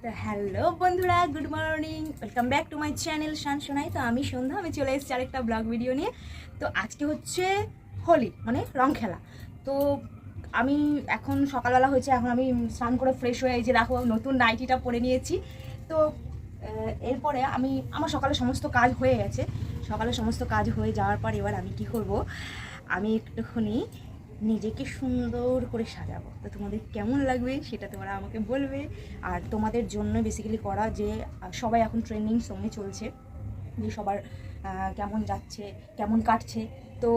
তো হ্যালো বন্ধুরা, good morning, welcome back to my channel Shan Sonai. তো আমি সন্ধ্যা, আমি চলে এসেছি আরেকটা ব্লগ ভিডিও নিয়ে। তো আজকে হচ্ছে হোলি, মানে রং খেলা। তো আমি এখন সকালবেলা হয়েছে, এখন আমি স্নান করে ফ্রেশ হয়ে এই যে দেখো নতুন নাইটিটা পরে নিয়েছি। তো এরপরে আমার সকালে সমস্ত কাজ হয়ে গেছে। সকালে সমস্ত কাজ হয়ে যাওয়ার পর এবার আমি কি করব, আমি একটুখানি নিজেকে সুন্দর করে সাজাবো। তো তোমাদের কেমন লাগবে সেটা তোমরা আমাকে বলবে। আর তোমাদের জন্য বেসিক্যালি করা, যে সবাই এখন ট্রেন্ডিং সঙ্গে চলছে, যে সবার কেমন যাচ্ছে, কেমন কাটছে। তো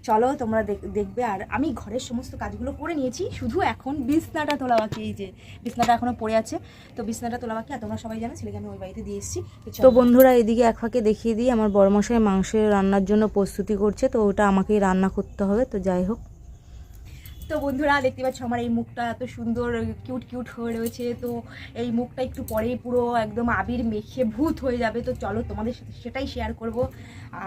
চলো তোমরা দেখবে। আর আমি ঘরের সমস্ত কাজগুলো করে নিয়েছি, শুধু এখন বিছনাটা তোলা বাকি। এই যে বিছনাটা এখনও পড়ে আছে, তো বিছনাটা তোলা বাকি। আর তোমরা সবাই জানো ছেলেকে আমি ওই বাড়িতে দিয়ে এসেছি। তো বন্ধুরা, এদিকে এক ফাঁকে দেখিয়ে দিই, আমার বড়মশাই মাংসের রান্নার জন্য প্রস্তুতি করছে। তো ওটা আমাকেই রান্না করতে হবে। তো যাই হোক, তো বন্ধুরা দেখতে পাচ্ছ আমার এই মুখটা এত সুন্দর কিউট কিউট হয়ে রয়েছে। তো এই মুখটা একটু পরেই পুরো একদম আবির মেখে ভূত হয়ে যাবে। তো চলো তোমাদের সাথে সেটাই শেয়ার করব।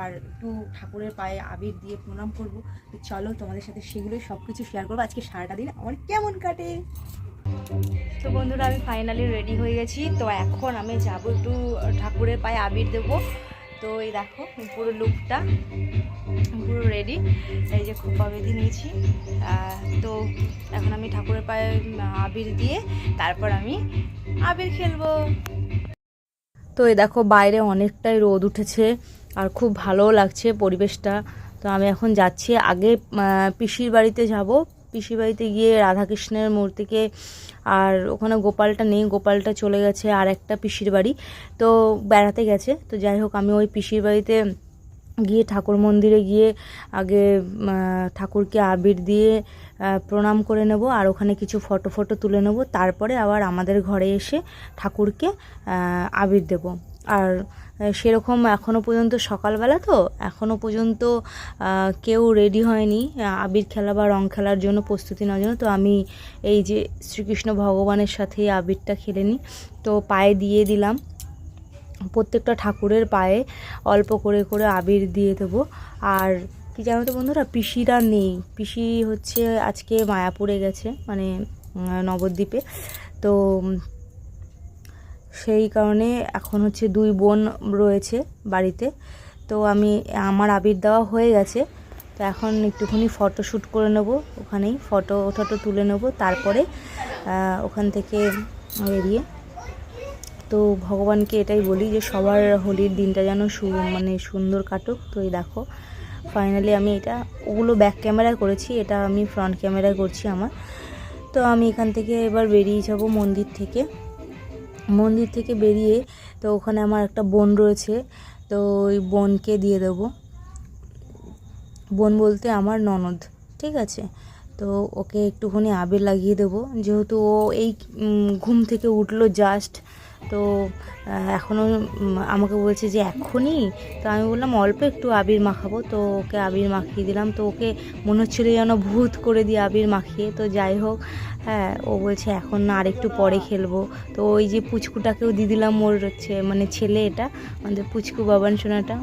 আর একটু ঠাকুরের পায়ে আবির দিয়ে প্রণাম করব। তো চলো তোমাদের সাথে সেগুলোই সব কিছু শেয়ার করবো। আজকে সারাটা দিন আমার কেমন কাটে। তো বন্ধুরা, আমি ফাইনালি রেডি হয়ে গেছি। তো এখন আমি যাবো একটু ঠাকুরের পায়ে আবির দেবো। তো এই দেখো পুরো লুকটা পুরো রেডি। এই যে খোপা বেঁধে নিয়েছি। তো এখন আমি ঠাকুরের পায়ে আবির দিয়ে তারপর আমি আবির খেলবো। তো এই দেখো বাইরে অনেকটাই রোদ উঠেছে আর খুব ভালোও লাগছে পরিবেশটা। তো আমি এখন যাচ্ছি, আগে পিসির বাড়িতে যাব। পিসির বাড়িতে গিয়ে রাধাকৃষ্ণের মূর্তিকে, আর ওখানে গোপালটা নেই, গোপালটা চলে গেছে আর একটা পিসির বাড়ি, তো বেড়াতে গেছে। তো যাই হোক, আমি ওই পিসির বাড়িতে গিয়ে ঠাকুর মন্দিরে গিয়ে আগে ঠাকুরকে আবির দিয়ে প্রণাম করে নেব, আর ওখানে কিছু ফটো তুলে নেব। তারপরে আবার আমাদের ঘরে এসে ঠাকুরকে আবির দেব। আর সেরকম এখনও পর্যন্ত সকালবেলা, তো এখনও পর্যন্ত কেউ রেডি হয়নি আবির খেলা বা রং খেলার জন্য প্রস্তুতি নেওয়ার জন্য। তো আমি এই যে শ্রীকৃষ্ণ ভগবানের সাথে আবিরটা খেলে নিই। তো পায়ে দিয়ে দিলাম, প্রত্যেকটা ঠাকুরের পায়ে অল্প করে করে আবির দিয়ে দেবো। আর কি জানো তো বন্ধুরা, পিসিরা নেই, পিসি হচ্ছে আজকে মায়াপুরে গেছে, মানে নবদ্বীপে। তো সেই কারণে এখন হচ্ছে দুই বোন রয়েছে বাড়িতে। তো আমার আবির দেওয়া হয়ে গেছে। তো এখন একটুখানি ফটোশ্যুট করে নেব, ওখানেই ফটো তুলে নেব। তারপরে ওখান থেকে বেরিয়ে, তো ভগবানকে এটাই বলি যে সবার হোলির দিনটা যেন মানে সুন্দর কাটুক। তো এই দেখো ফাইনালি আমি ওগুলো ব্যাক ক্যামেরায় করেছি, এটা আমি ফ্রন্ট ক্যামেরায় করছি আমার। তো আমি এখান থেকে এবার বেরিয়ে যাব মন্দির থেকে বেরিয়ে। তো ওখানে আমার একটা বোন রয়েছে, তো ওই বোনকে দিয়ে দেবো। বোন বলতে আমার ননদ, ঠিক আছে। তো ওকে একটুখানি আবির লাগিয়ে দেবো, যেহেতু ও এই ঘুম থেকে উঠলো জাস্ট। তো এখনও আমাকে বলছে যে এখনই। তো আমি বললাম অল্প একটু আবির মাখাবো। তো ওকে আবির মাখিয়ে দিলাম। তো ওকে মনে হচ্ছিলো যেন ভূত করে দিয়ে আবির মাখিয়ে। তো যাই হোক, হ্যাঁ, ও বলছে এখন না, আরেকটু পরে খেলবো। তো ওই যে পুচকুটাকেও দিয়ে দিলাম, ওর মানে ছেলে, এটা আমাদের পুচকু বাবান সোনাটা।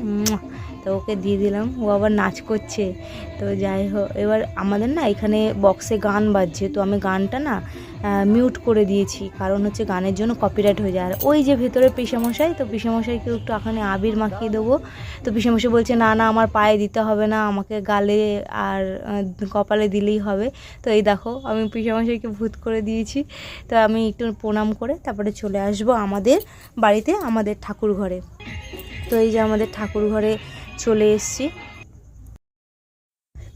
তো ওকে দিয়ে দিলাম, ও আবার নাচ করছে। তো যাই হোক, এবার আমাদের না এখানে বক্সে গান বাজছে। তো আমি গানটা না মিউট করে দিয়েছি, কারণ হচ্ছে গানের জন্য কপিরাইট হয়ে যায়। আর ওই যে ভেতরে পিসেমশাই, তো পিসেমশাইকেও একটু এখানে আবির মাখিয়ে দেবো। তো পিসেমশাই বলছে না না, আমার পায়ে দিতে হবে না, আমাকে গালে আর কপালে দিলেই হবে। তো এই দেখো আমি পিসেমশাইকে ভূত করে দিয়েছি। তো আমি একটু প্রণাম করে তারপরে চলে আসবো আমাদের বাড়িতে, আমাদের ঠাকুর ঘরে। তো এই যে আমাদের ঠাকুর ঘরে চলে এসেছি।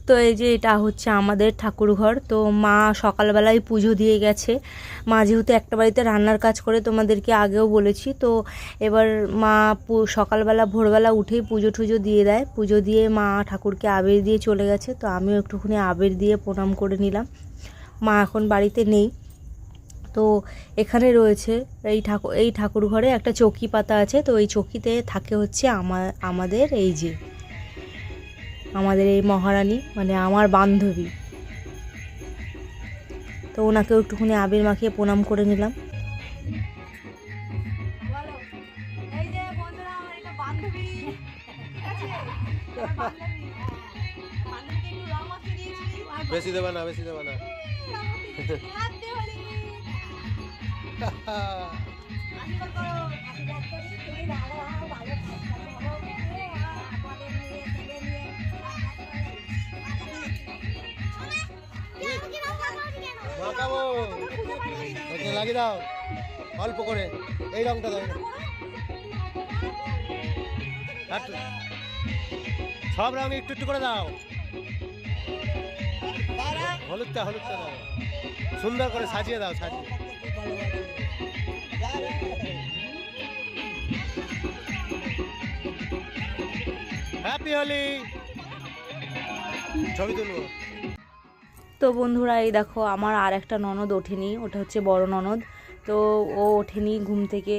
তো এই যে এটা হচ্ছে আমাদের ঠাকুর ঘর। তো মা সকালবেলায় পুজো দিয়ে গেছে। মা যেহেতু একটা বাড়িতে রান্নার কাজ করে, তোমাদেরকে আগেও বলেছি। তো এবার মা সকালবেলা ভোরবেলা উঠেই পুজো দিয়ে দেয়। পুজো দিয়ে মা ঠাকুরকে আবির দিয়ে চলে গেছে। তো আমিও একটুখানি আবির দিয়ে প্রণাম করে নিলাম। মা এখন বাড়িতে নেই। তো এখানে রয়েছে এই ঠাকুর ঘরে একটা চৌকি পাতা আছে। তো এই চৌকিতে থাকে হচ্ছে আমাদের এই মহারানী, মানে আমার বান্ধবী। তো ওনাকেও একটুখানি আবির মাখিয়ে প্রণাম করে নিলাম। বেশি দেবে না, বেশি দেবে না। মাখাবো, ওকে লাগিয়ে দাও অল্প করে। এই রংটা দাও, সব রঙ একটু একটু করে দাও। হলুদটা হলুদটা দাও, সুন্দর করে সাজিয়ে দাও, সাজিয়ে। হ্যাপি হোলি, ছবি তুলবো। তো বন্ধুরা এই দেখো আমার আর একটা ননদ ওঠেনি, ওটা হচ্ছে বড় ননদ। তো ও ওঠেনি ঘুম থেকে,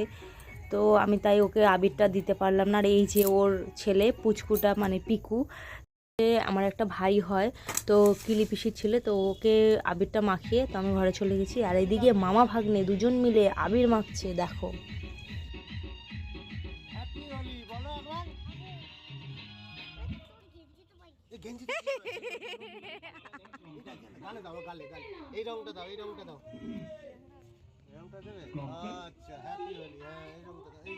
তো আমি তাই ওকে আবিরটা দিতে পারলাম না। আর এই যে ওর ছেলে পুচকুটা মানে পিকু, আমার একটা ভাই হয়, তো কিলি পিসির ছেলে, তো ওকে আবিরটা মাখিয়ে তো আমি ঘরে চলে গেছি। আর এইদিকে মামা ভাগ্নে দুজন মিলে আবির মাখছে দেখো। এই রংটা দাও, এই রংটা দাও, রংটা দেবে। আচ্ছা হ্যাপি হোলি, হ্যাঁ এই রংটা দাও, এই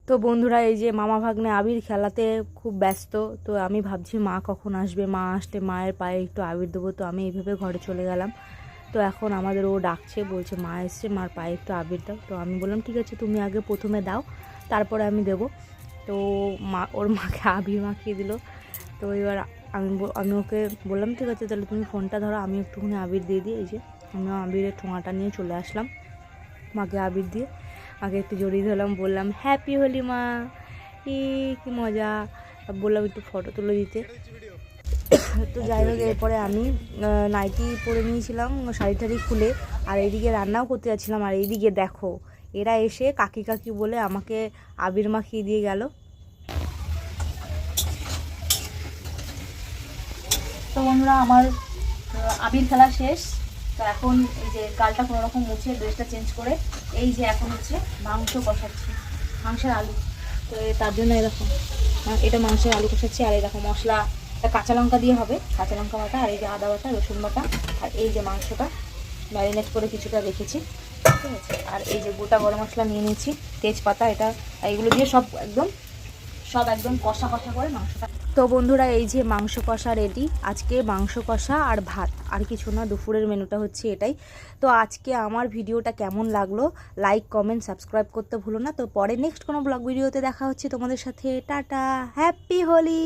তো বন্ধুরা এই যে মামা ভাগ্নে আবির খেলাতে খুব ব্যস্ত। তো আমি ভাবছি মা কখন আসবে, মা আসলে মায়ের পায়ে একটু আবির দেবো। তো আমি এইভাবে ঘরে চলে গেলাম। তো এখন আমাদের ও ডাকছে, বলছে মা এসছে, মার পায়ে একটু আবির দাও। তো আমি বললাম ঠিক আছে, তুমি আগে প্রথমে দাও, তারপরে আমি দেবো। তো মা ওর মাকে আবির মাখিয়ে দিল। তো এবার আমি ওকে বললাম ঠিক আছে তাহলে তুমি ফোনটা ধরো, আমি একটুখানি আবির দিয়ে দিই। এই যে আমি আবিরের ঠোঙাটা নিয়ে চলে আসলাম, মাকে আবির দিয়ে মাকে একটু জড়িয়ে ধরলাম, বললাম হ্যাপি হোলি মা, কি মজা। বললাম একটু ফটো তুলে দিতে। তো যাই হোক, এরপরে আমি নাইটি পরে নিয়েছিলাম, শাড়ি টাড়ি খুলে, আর এইদিকে রান্নাও করতে যাচ্ছিলাম। আর এইদিকে দেখো এরা এসে কাকি কাকি বলে আমাকে আবির মাখিয়ে দিয়ে গেল। তো বন্ধুরা আমার আবির খেলা শেষ। তো এখন এই যে গালটা কোনো রকম মুছে ড্রেসটা চেঞ্জ করে এই যে এখন হচ্ছে মাংস কষাচ্ছি, মাংসের আলু। তো তার জন্য এরকম এটা মাংসের আলু কষাচ্ছি। আর এই দেখো মশলা কাঁচা লঙ্কা দিয়ে হবে, কাঁচা লঙ্কা বাটা, আর এই যে আদা বাটা, রসুন বাটা, আর এই যে মাংসটা ম্যারিনেট করে কিছুটা রেখেছি, ঠিক আছে। আর এই যে গোটা গরম মশলা নিয়ে নিয়েছি, তেজপাতা, এটা এইগুলো দিয়ে সব একদম কষা কষা করে মাংসটা। তো বন্ধুরা এই যে মাংস কষা রেডি। আজকে মাংস কষা আর ভাত, আর কিছু না, দুপুরের মেনুটা হচ্ছে এটাই। তো আজকে আমার ভিডিওটা কেমন লাগলো লাইক কমেন্ট সাবস্ক্রাইব করতে ভুলো না। তো পরে নেক্সট কোনো ব্লগ ভিডিওতে দেখা হচ্ছে তোমাদের সাথে। টাটা, হ্যাপি হোলি।